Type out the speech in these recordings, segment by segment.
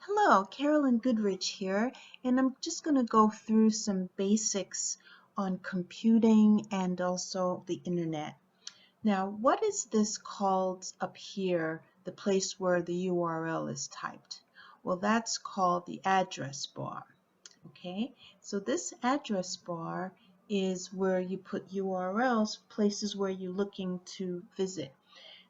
Hello, Carolyn Goodrich here, and I'm just going to go through some basics on computing and also the internet. Now, what is this called up here, the place where the URL is typed? Well, that's called the address bar. Okay, so this address bar is where you put URLs, places where you're looking to visit.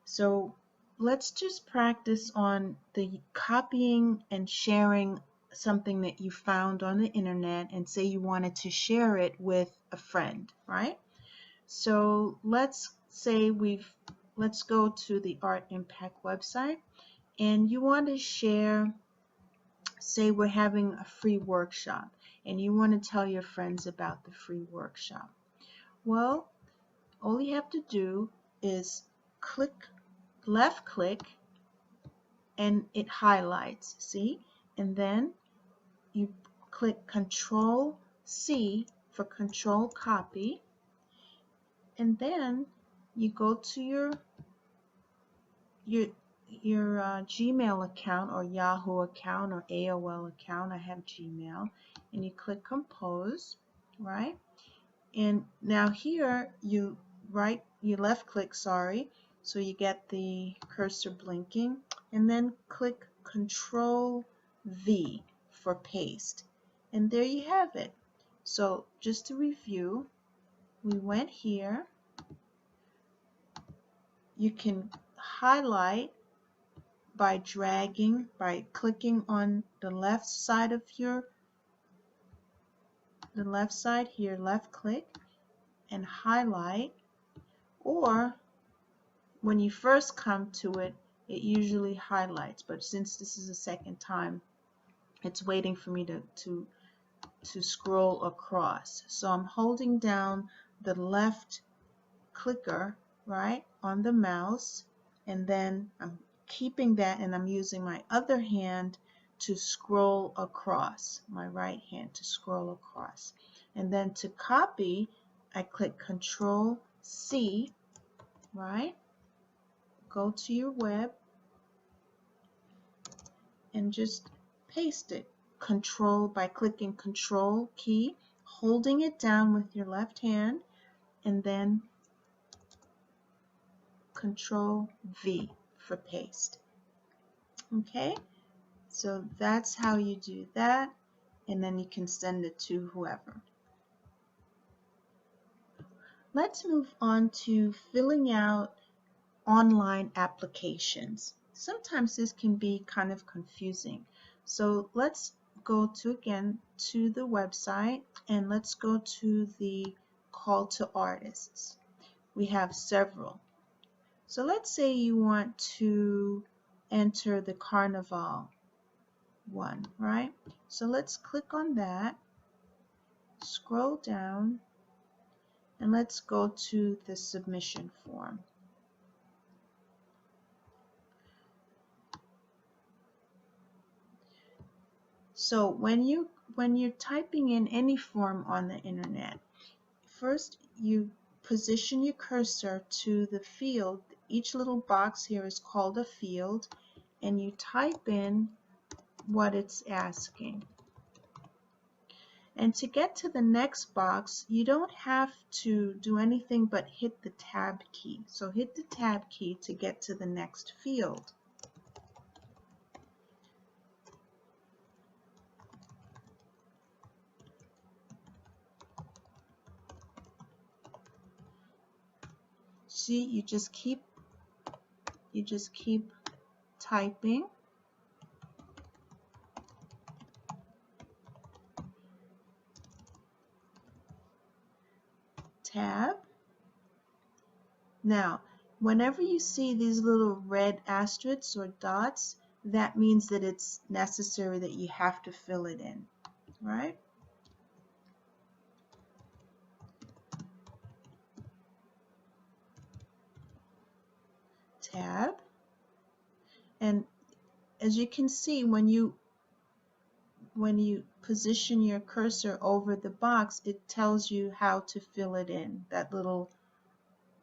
So let's just practice on the copying and sharing something that you found on the internet and say you wanted to share it with a friend, right? So let's say let's go to the Art Impact website and you want to share, say we're having a free workshop and you want to tell your friends about the free workshop. Well, all you have to do is left click and it highlights, see? And then you click Control C for control copy, and then you go to your Gmail account or Yahoo account or AOL account. I have Gmail, and you click Compose, right? And now here you left click, sorry, so you get the cursor blinking, and then click Control V for paste. And there you have it. So just to review, we went here. You can highlight by clicking on the left side here, left click and highlight, or when you first come to it, it usually highlights, but since this is the second time, it's waiting for me to scroll across. So I'm holding down the left clicker, right, on the mouse, and then I'm keeping that and I'm using my other hand to scroll across, my right hand to scroll across. And then to copy, I click Control C, right? Go to your web and just paste it. By clicking Control key, holding it down with your left hand, and then Control V for paste. Okay, so that's how you do that, and then you can send it to whoever. Let's move on to filling out online applications. Sometimes this can be kind of confusing. So let's go again to the website and let's go to the call to artists. We have several. So let's say you want to enter the Carnival one, right? So let's click on that, scroll down, and let's go to the submission form. So when you're typing in any form on the internet, first you position your cursor to the field. Each little box here is called a field, and you type in what it's asking. And to get to the next box, you don't have to do anything but hit the tab key. So hit the tab key to get to the next field. See, you just keep typing. Tab. Now, whenever you see these little red asterisks or dots, that means that it's necessary that you have to fill it in, right? Tab. And as you can see, when you position your cursor over the box, it tells you how to fill it in, that little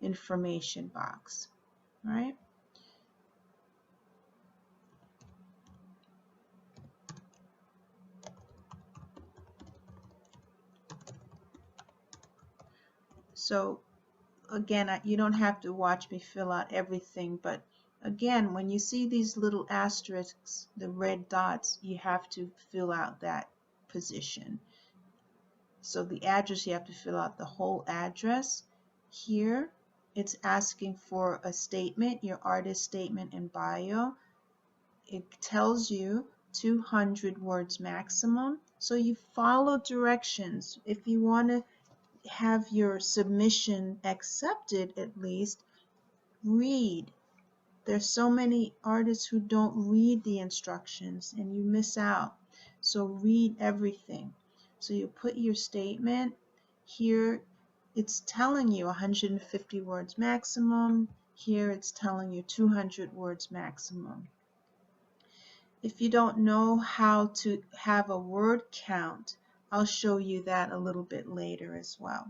information box, right? So again, you don't have to watch me fill out everything, but again, when you see these little asterisks, the red dots, you have to fill out that position. So the address, you have to fill out the whole address. Here, it's asking for a statement, your artist statement and bio. It tells you 200 words maximum. So you follow directions. If you want to have your submission accepted, at least read. There's so many artists who don't read the instructions and you miss out. So read everything. So you put your statement here. It's telling you 150 words maximum. Here it's telling you 200 words maximum. If you don't know how to have a word count, I'll show you that a little bit later as well.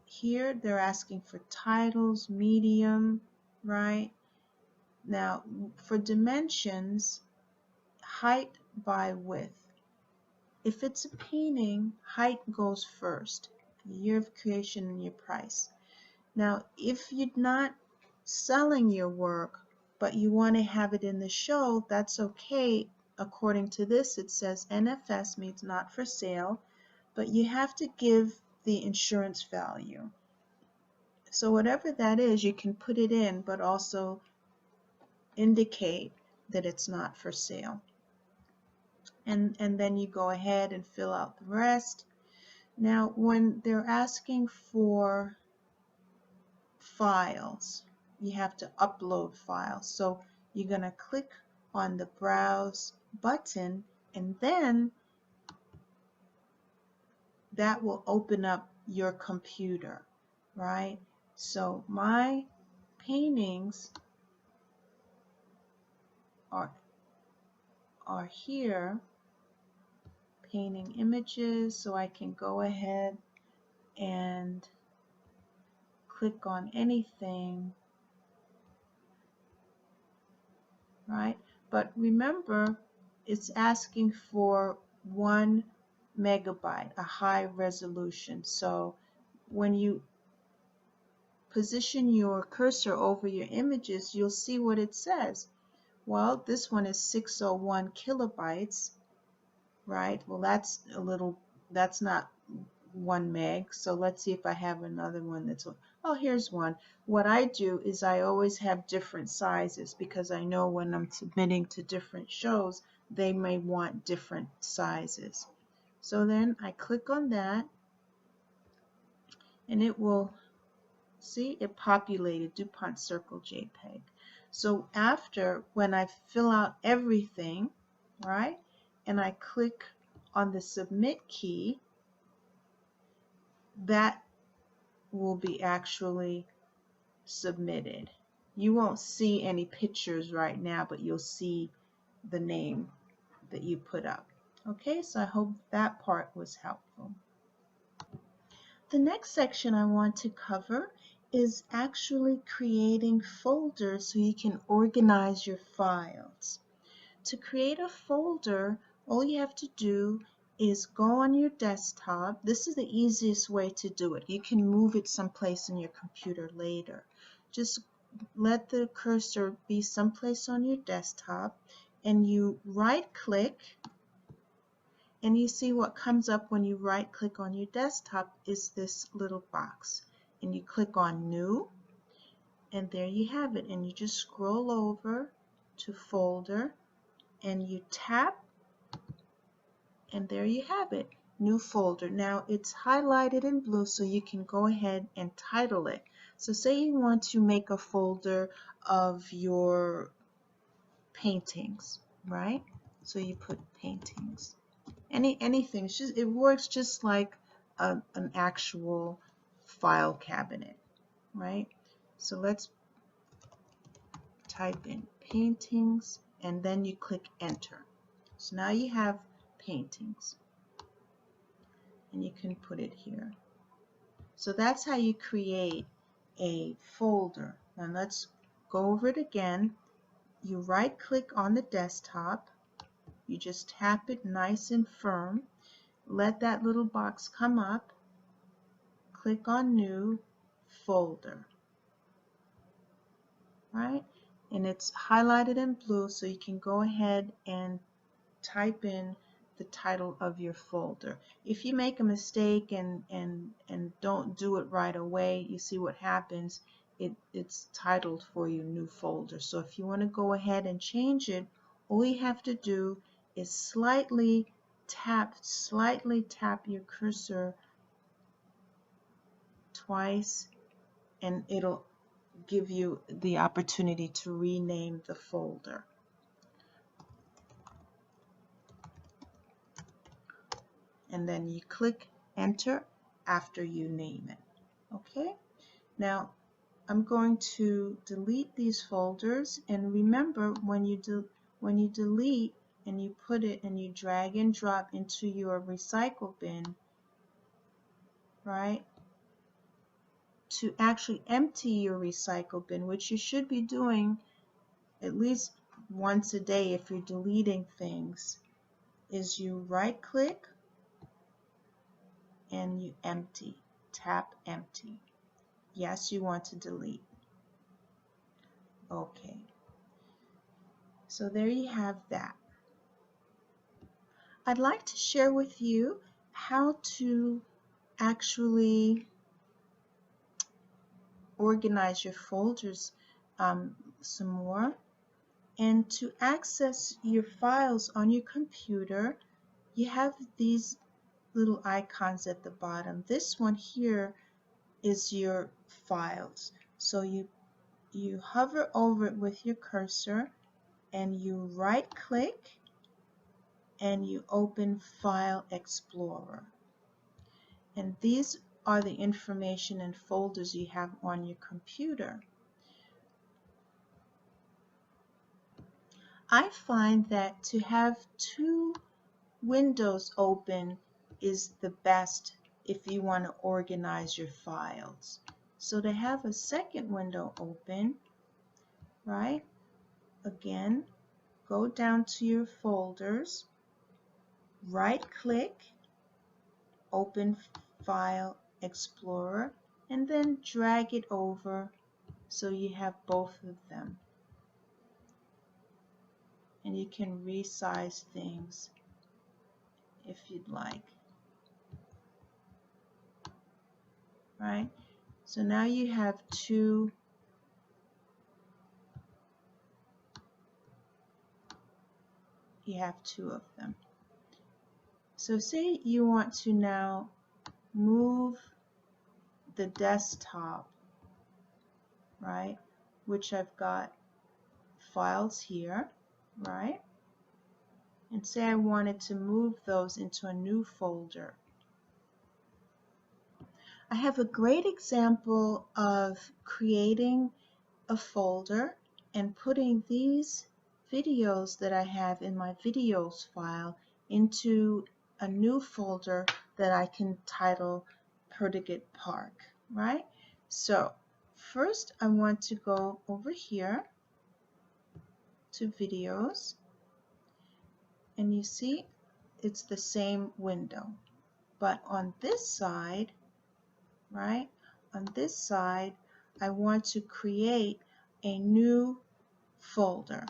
Here they're asking for titles, medium, right? Now for dimensions, height by width. If it's a painting, height goes first, the year of creation and your price. Now if you're not selling your work, but you want to have it in the show, that's okay. According to this, it says NFS means not for sale, but you have to give the insurance value. So whatever that is, you can put it in, but also indicate that it's not for sale. And then you go ahead and fill out the rest. Now, when they're asking for files, you have to upload files. So you're going to click on the Browse button, and then that will open up your computer, right? So my paintings are here, painting images, so I can go ahead and click on anything, right? But remember, it's asking for 1 megabyte, a high resolution. So when you position your cursor over your images, you'll see what it says. Well, this one is 601 kilobytes, right? Well, that's not 1 meg. So let's see if I have another one that's, oh, here's one. What I do is I always have different sizes because I know when I'm submitting to different shows, they may want different sizes. So then I click on that and it will, see, it populated DuPont Circle JPEG. So after, when I fill out everything, right, and I click on the submit key, that will be actually submitted. You won't see any pictures right now, but you'll see the name that you put up. Okay, so I hope that part was helpful. The next section I want to cover is actually creating folders so you can organize your files. To create a folder, all you have to do is go on your desktop. This is the easiest way to do it. You can move it someplace in your computer later. Just let the cursor be someplace on your desktop and you right-click, and you see what comes up when you right-click on your desktop is this little box. And you click on New, and there you have it. And you just scroll over to Folder, and you tap, and there you have it, New Folder. Now it's highlighted in blue, so you can go ahead and title it. So say you want to make a folder of your paintings, right? So you put paintings. Anything. It works just like an actual file cabinet, right? So let's type in paintings, and then you click enter. So now you have paintings, and you can put it here. So that's how you create a folder. Now let's go over it again. You right click on the desktop, you just tap it nice and firm, let that little box come up, click on New Folder, right? And it's highlighted in blue, so you can go ahead and type in the title of your folder. If you make a mistake and don't do it right away, you see what happens. It's titled for your new folder. So if you want to go ahead and change it, all you have to do is slightly tap your cursor twice, and it'll give you the opportunity to rename the folder. And then you click enter after you name it. Okay, now I'm going to delete these folders, and remember when you delete and you put it and you drag and drop into your recycle bin, right, to actually empty your recycle bin, which you should be doing at least once a day if you're deleting things, is you right click and you empty. Tap empty. Yes, you want to delete. Okay. So there you have that. I'd like to share with you how to actually organize your folders some more. And to access your files on your computer, you have these little icons at the bottom. This one here is your files. So you hover over it with your cursor and you right click and you open File Explorer. And these are the information and folders you have on your computer. I find that to have two windows open is the best if you want to organize your files. So to have a second window open, right, again, go down to your folders, right click, open File Explorer, and then drag it over so you have both of them. And you can resize things if you'd like. Right? So now you have two of them. So say you want to now move the desktop, right, which I've got files here, right, and say I wanted to move those into a new folder. I have a great example of creating a folder and putting these videos that I have in my videos file into a new folder that I can title Purdigate Park, right? So first I want to go over here to videos, and you see it's the same window, but on this side, right, on this side I want to create a new folder,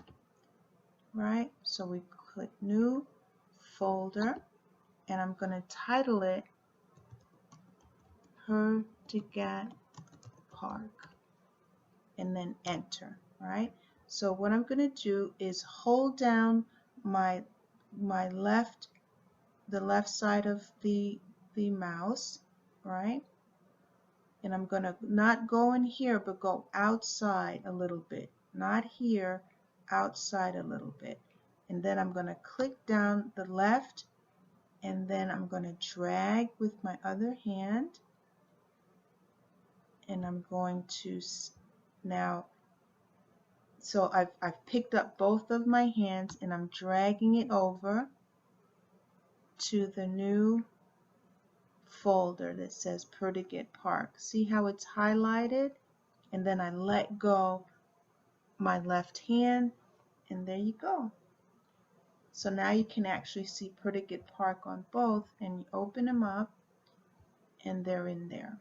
right? So we click new folder, and I'm going to title it Purdigate Park, and then enter, right? So what I'm going to do is hold down the left side of the mouse, right? And I'm going to not go in here, but go outside a little bit. Not here, outside a little bit. And then I'm going to click down the left, and then I'm going to drag with my other hand, and I'm going to now, so I've picked up both of my hands and I'm dragging it over to the new folder that says Purdigate Park. See how it's highlighted? And then I let go my left hand, and there you go. So now you can actually see Purdigate Park on both, and you open them up and they're in there.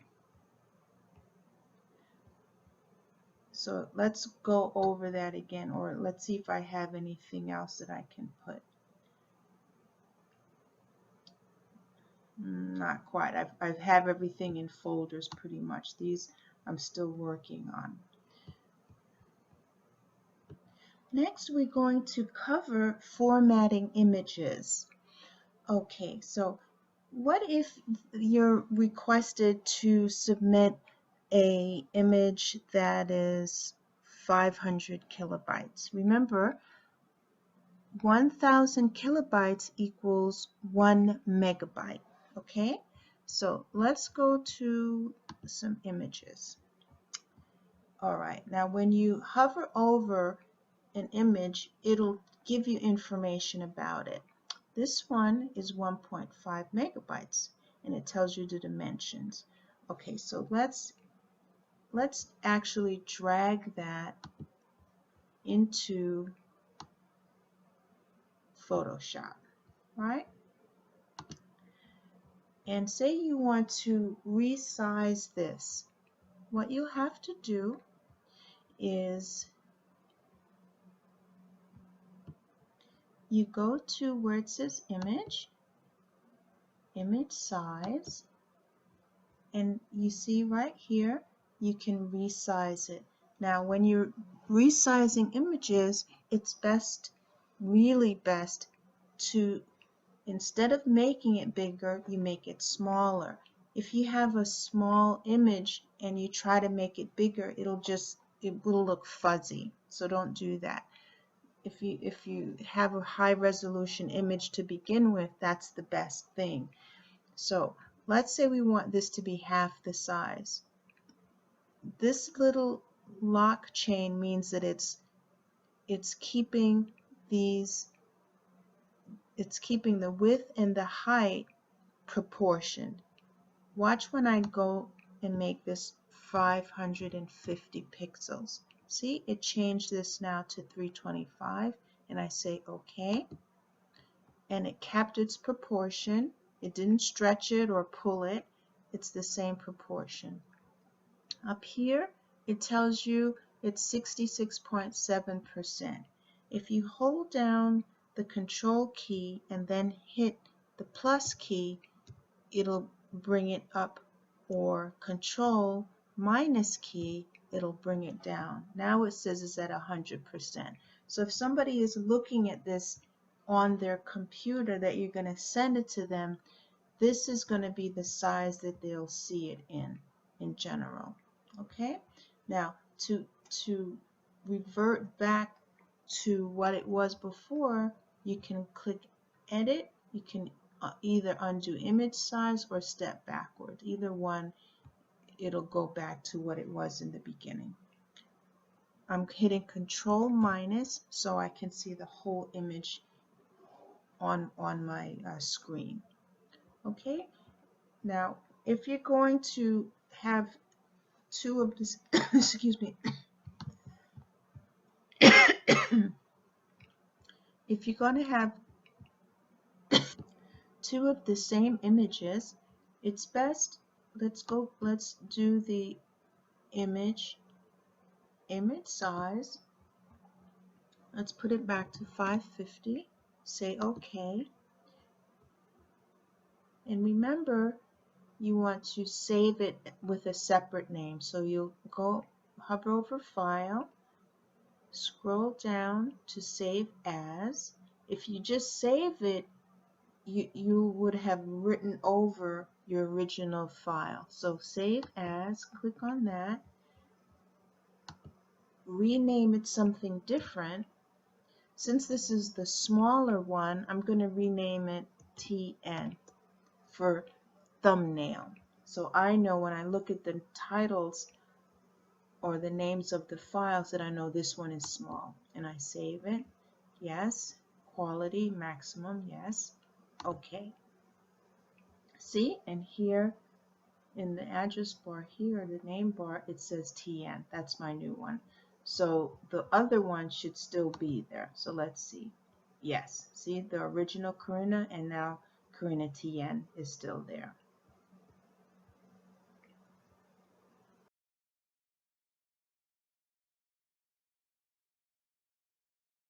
So let's go over that again, or let's see if I have anything else that I can put. Not quite. I have everything in folders pretty much. These I'm still working on. Next, we're going to cover formatting images. Okay, so what if you're requested to submit a image that is 500 kilobytes? Remember, 1000 kilobytes equals 1 megabyte. Okay, so let's go to some images. All right, now when you hover over an image, it'll give you information about it. This one is 1.5 megabytes and it tells you the dimensions. Okay, so let's actually drag that into Photoshop, right? And say you want to resize this. What you have to do is you go to where it says image, image size, and you see right here you can resize it. Now when you're resizing images, it's best, really best, to instead of making it bigger, you make it smaller. If you have a small image and you try to make it bigger, it will look fuzzy. So don't do that. If you have a high resolution image to begin with, that's the best thing. So let's say we want this to be half the size. This little lock chain means that it's keeping these, it's keeping the width and the height proportioned. Watch when I go and make this 550 pixels. See, it changed this now to 325, and I say OK, and it kept its proportion. It didn't stretch it or pull it. It's the same proportion. Up here, it tells you it's 66.7%. If you hold down the Control key and then hit the plus key, it'll bring it up, or Control minus key, it'll bring it down. Now it says it's at 100%. So if somebody is looking at this on their computer that you're going to send it to them, this is going to be the size that they'll see it in general. Okay, now to revert back to what it was before, you can click edit. You can either undo image size or step backward. Either one, it'll go back to what it was in the beginning. I'm hitting Control minus so I can see the whole image on my screen. Okay, now if you're going to have two of this excuse me, if you're going to have two of the same images, it's best, let's do the image size. Let's put it back to 550, say OK, and remember you want to save it with a separate name. So you'll go hover over File, scroll down to Save As. If you just save it, you would have written over your original file. So Save As, click on that, rename it something different. Since this is the smaller one, I'm going to rename it TN for thumbnail. So I know when I look at the titles or the names of the files that I know this one is small. And I save it. Yes. Quality, maximum, yes. OK. See, and here in the address bar here, the name bar, it says TN. That's my new one. So the other one should still be there. So let's see. Yes, see the original Karina, and now Karina TN is still there.